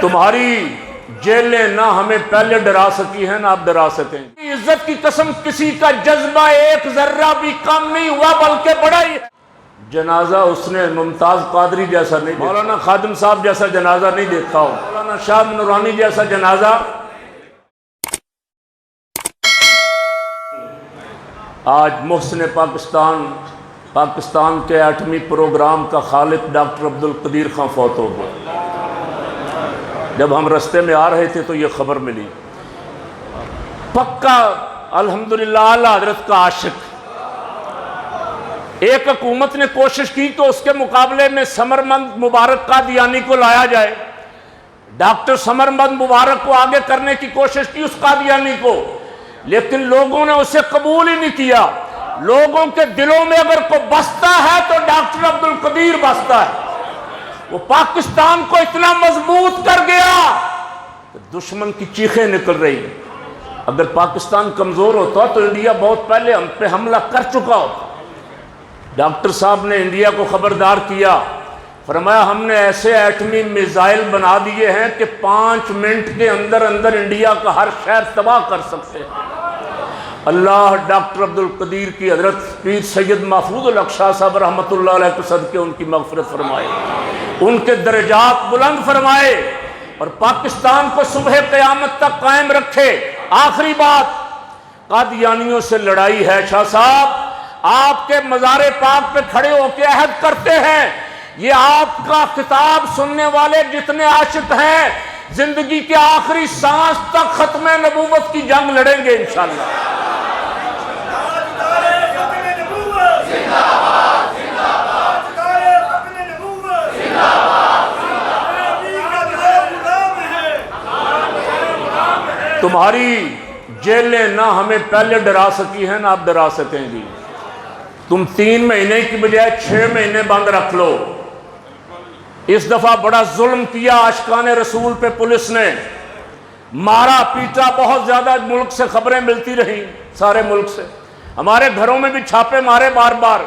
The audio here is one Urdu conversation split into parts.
تمہاری جیلیں نہ ہمیں پہلے ڈرا سکی ہیں نہ اب ڈرا سکیں. عزت کی قسم کسی کا جذبہ ایک ذرہ بھی کم نہیں ہوا بلکہ بڑا ہی ہے. جنازہ اس نے ممتاز قادری جیسا نہیں دیکھا, مولانا خادم صاحب جیسا جنازہ نہیں دیکھا ہو, مولانا شاہ نورانی جیسا جنازہ. آج محسن پاکستان کے ایٹمی پروگرام کا خالق ڈاکٹر عبدالقدیر خان فوت ہو گیا. جب ہم رستے میں آ رہے تھے تو یہ خبر ملی. پکا الحمدللہ اعلیٰ حضرت کا عاشق. ایک حکومت نے کوشش کی کہ اس کے مقابلے میں سمرمند مبارک قادیانی کو لایا جائے. ڈاکٹر سمرمند مبارک کو آگے کرنے کی کوشش کی اس قادیانی کو, لیکن لوگوں نے اسے قبول ہی نہیں کیا. لوگوں کے دلوں میں اگر کوئی بستا ہے تو ڈاکٹر عبدالقدیر بستا ہے. وہ پاکستان کو اتنا مضبوط کر گیا کہ دشمن کی چیخیں نکل رہی ہیں. اگر پاکستان کمزور ہوتا تو انڈیا بہت پہلے ہم پہ حملہ کر چکا ہوتا. ڈاکٹر صاحب نے انڈیا کو خبردار کیا, فرمایا ہم نے ایسے ایٹمی میزائل بنا دیے ہیں کہ 5 منٹ کے اندر اندر انڈیا کا ہر شہر تباہ کر سکتے ہیں. اللہ ڈاکٹر عبدالقدیر کی حضرت پیر سید محفوظ الحق شاہ صاحب رحمۃ اللہ علیہ کو صدقے ان کی مغفرت فرمائے, ان کے درجات بلند فرمائے اور پاکستان کو صبح قیامت تک قائم رکھے. آخری بات, قادیانیوں سے لڑائی ہے. شاہ صاحب آپ کے مزار پاک پہ کھڑے ہو کے عہد کرتے ہیں, یہ آپ کا خطاب سننے والے جتنے عاشق ہیں زندگی کے آخری سانس تک ختم نبوت کی جنگ لڑیں گے انشاءاللہ. تمہاری جیلیں نہ ہمیں پہلے ڈرا سکی ہیں نہ اب ڈرا سکیں گی. تم 3 مہینے کی بجائے 6 مہینے بند رکھ لو. اس دفعہ بڑا ظلم کیا عاشقان رسول پہ پولیس نے, مارا پیٹا بہت زیادہ. ملک سے خبریں ملتی رہیں, سارے ملک سے. ہمارے گھروں میں بھی چھاپے مارے بار بار.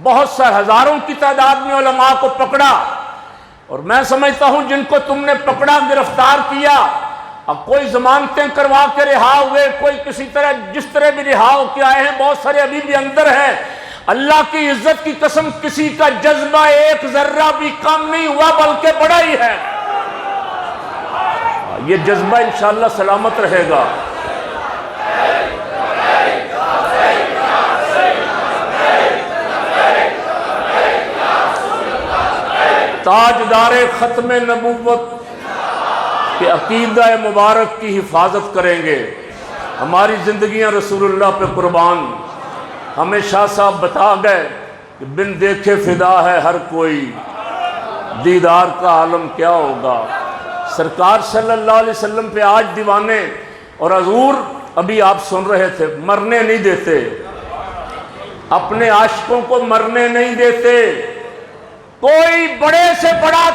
بہت سے ہزاروں کی تعداد میں علماء کو پکڑا. اور میں سمجھتا ہوں جن کو تم نے پکڑا گرفتار کیا, اب کوئی ضمانتیں کروا کے رہا ہوئے, کوئی کسی طرح جس طرح بھی رہا ہو کے آئے ہیں, بہت سارے ابھی بھی اندر ہیں. اللہ کی عزت کی قسم کسی کا جذبہ ایک ذرہ بھی کم نہیں ہوا بلکہ بڑا ہی ہے. یہ جذبہ انشاءاللہ سلامت رہے گا. تاجدار ختم نبوت کہ عقیدہ مبارک کی حفاظت کریں گے. ہماری زندگیاں رسول اللہ پہ قربان. ہمیں شاہ صاحب بتا گئے کہ بن دیکھے فدا ہے ہر کوئی, دیدار کا عالم کیا ہوگا. سرکار صلی اللہ علیہ وسلم پہ آج دیوانے, اور حضور ابھی آپ سن رہے تھے, مرنے نہیں دیتے, اپنے عاشقوں کو مرنے نہیں دیتے. کوئی بڑے سے بڑا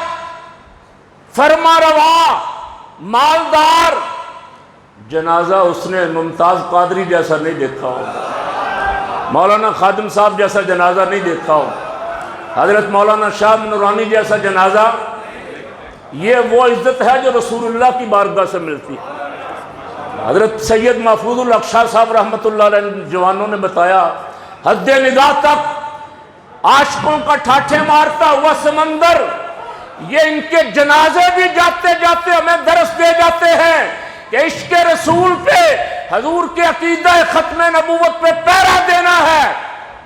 فرما روا مالدار جنازہ اس نے ممتاز قادری جیسا نہیں دیکھا ہو, مولانا خادم صاحب جیسا جنازہ نہیں دیکھا ہو, حضرت مولانا شاہ نورانی جیسا جنازہ. یہ وہ عزت ہے جو رسول اللہ کی بارگاہ سے ملتی ہے. حضرت سید محفوظ الحق شاہ صاحب رحمۃ اللہ علیہ جوانوں نے بتایا, حد نگاہ تک عاشقوں کا ٹھاٹھے مارتا ہوا سمندر, یہ ان کے جنازے بھی جاتے جاتے ہمیں درس دے جاتے ہیں کہ عشق رسول پہ, حضور کے عقیدہ ختم نبوت پہ پہرا دینا ہے.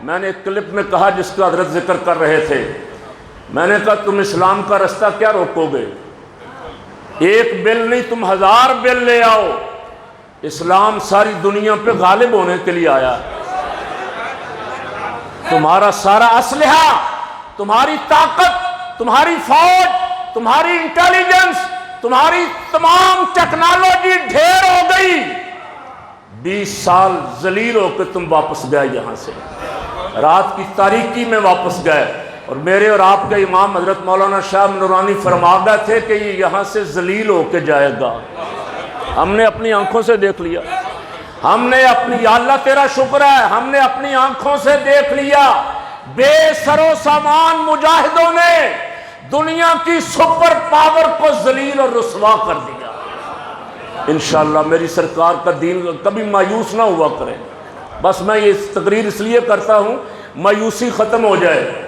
میں نے ایک کلپ میں کہا جس کا حضرت ذکر کر رہے تھے, میں نے کہا تم اسلام کا رستہ کیا روکو گے؟ ایک بل نہیں تم 1000 بل لے آؤ. اسلام ساری دنیا پہ غالب ہونے کے لیے آیا ہے. تمہارا سارا اسلحہ, تمہاری طاقت, تمہاری فوج, تمہاری انٹیلیجنس, تمہاری تمام ٹیکنالوجی ڈھیر ہو گئی. 20 سال ذلیل ہو کے تم واپس گئے یہاں سے, رات کی تاریکی میں واپس گئے. اور میرے اور آپ کے امام حضرت مولانا شاہ نورانی فرما گئے تھے کہ یہ یہاں سے ذلیل ہو کے جائے گا. ہم نے اپنی آنکھوں سے دیکھ لیا. ہم نے اپنی, یا اللہ تیرا شکر ہے, ہم نے اپنی آنکھوں سے دیکھ لیا. بے سر و سامان مجاہدوں نے دنیا کی سپر پاور کو ذلیل اور رسوا کر دیا۔ انشاءاللہ میری سرکار کا دین کبھی مایوس نہ ہوا کرے۔ بس میں یہ تقریر اس لیے کرتا ہوں مایوسی ختم ہو جائے۔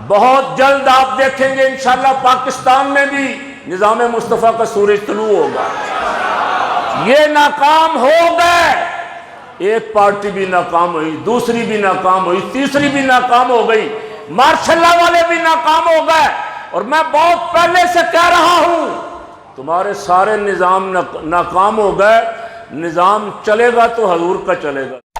بہت جلد آپ دیکھیں گے انشاءاللہ پاکستان میں بھی نظام مصطفیٰ کا سورج طلوع ہوگا۔ یہ ناکام ہو گئے، ایک پارٹی بھی ناکام ہوئی، دوسری بھی ناکام ہوئی، تیسری بھی ناکام ہو گئی، ماشاء اللہ والے بھی ناکام ہو گئے۔ اور میں بہت پہلے سے کہہ رہا ہوں تمہارے سارے نظام ناکام ہو گئے، نظام چلے گا تو حضور کا چلے گا۔